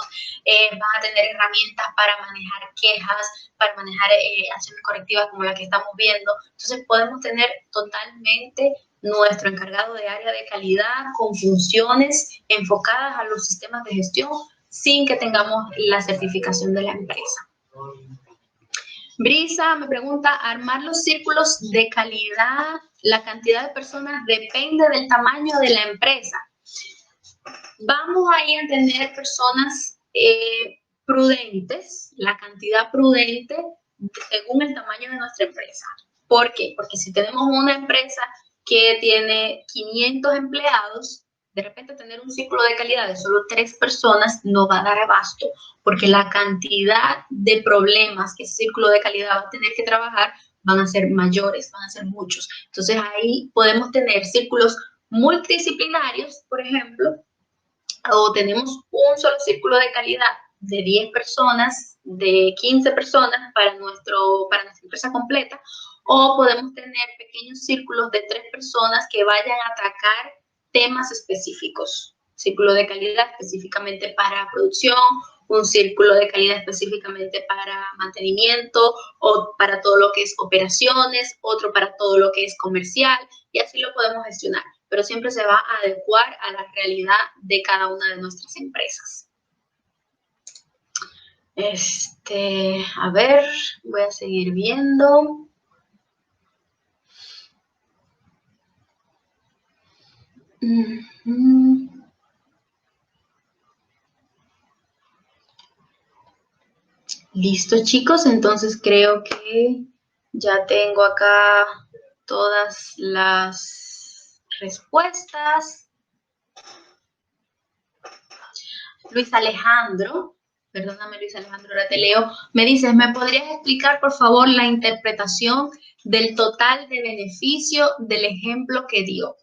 va a tener herramientas para manejar quejas, para manejar acciones correctivas como la que estamos viendo. Entonces podemos tener totalmente nuestro encargado de área de calidad con funciones enfocadas a los sistemas de gestión sin que tengamos la certificación de la empresa. Brisa me pregunta, ¿armar los círculos de calidad, la cantidad de personas depende del tamaño de la empresa? Vamos ahí a tener personas prudentes, la cantidad prudente según el tamaño de nuestra empresa. ¿Por qué? Porque si tenemos una empresa que tiene 500 empleados, de repente tener un círculo de calidad de solo 3 personas no va a dar abasto, porque la cantidad de problemas que ese círculo de calidad va a tener que trabajar van a ser mayores, van a ser muchos. Entonces ahí podemos tener círculos multidisciplinarios, por ejemplo, o tenemos un solo círculo de calidad de 10 personas, de 15 personas para nuestra empresa completa, o podemos tener pequeños círculos de 3 personas que vayan a atacar temas específicos. Círculo de calidad específicamente para producción, un círculo de calidad específicamente para mantenimiento, o para todo lo que es operaciones, otro para todo lo que es comercial, y así lo podemos gestionar, pero siempre se va a adecuar a la realidad de cada una de nuestras empresas. A ver, voy a seguir viendo. Listo, chicos, entonces creo que ya tengo acá todas las respuestas. Luis Alejandro, perdóname Luis Alejandro, ahora te leo, me dices, ¿me podrías explicar por favor la interpretación del total de beneficio del ejemplo que dio?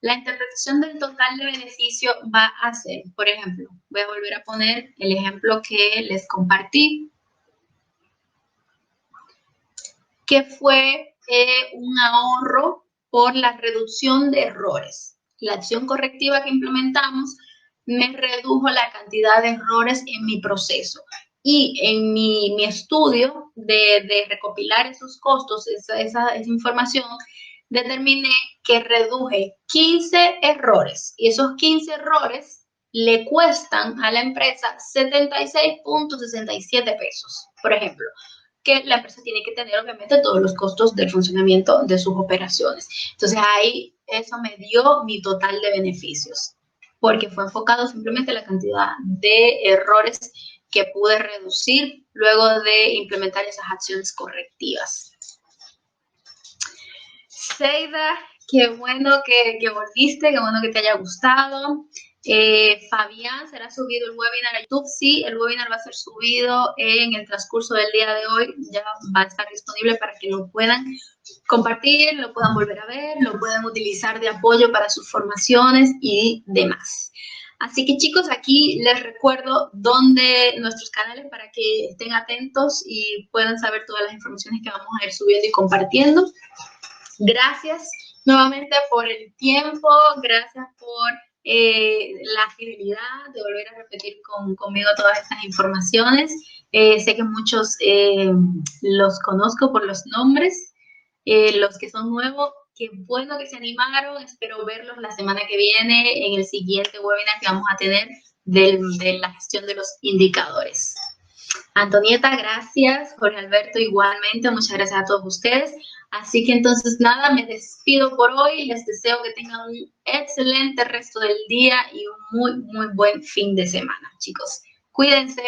La interpretación del total de beneficio va a ser, por ejemplo, voy a volver a poner el ejemplo que les compartí, que fue un ahorro por la reducción de errores. La acción correctiva que implementamos me redujo la cantidad de errores en mi proceso. Y en mi estudio de recopilar esos costos, esa información, determiné que reduje 15 errores. Y esos 15 errores le cuestan a la empresa 76.67 pesos, por ejemplo, que la empresa tiene que tener obviamente todos los costos del funcionamiento de sus operaciones. Entonces ahí eso me dio mi total de beneficios, porque fue enfocado simplemente a la cantidad de errores que pude reducir luego de implementar esas acciones correctivas. Seida, qué bueno que volviste, qué bueno que te haya gustado. Fabián, ¿será subido el webinar a YouTube? Sí, el webinar va a ser subido en el transcurso del día de hoy. Ya va a estar disponible para que lo puedan compartir, lo puedan volver a ver, lo puedan utilizar de apoyo para sus formaciones y demás. Así que chicos, aquí les recuerdo dónde nuestros canales para que estén atentos y puedan saber todas las informaciones que vamos a ir subiendo y compartiendo. Gracias nuevamente por el tiempo, gracias por la fidelidad de volver a repetir conmigo todas estas informaciones. Sé que muchos los conozco por los nombres, los que son nuevos, qué bueno que se animaron, espero verlos la semana que viene en el siguiente webinar que vamos a tener de la gestión de los indicadores. Antonieta, gracias. Jorge Alberto, igualmente. Muchas gracias a todos ustedes. Así que entonces nada, me despido por hoy. Les deseo que tengan un excelente resto del día y un muy, muy buen fin de semana, chicos. Cuídense.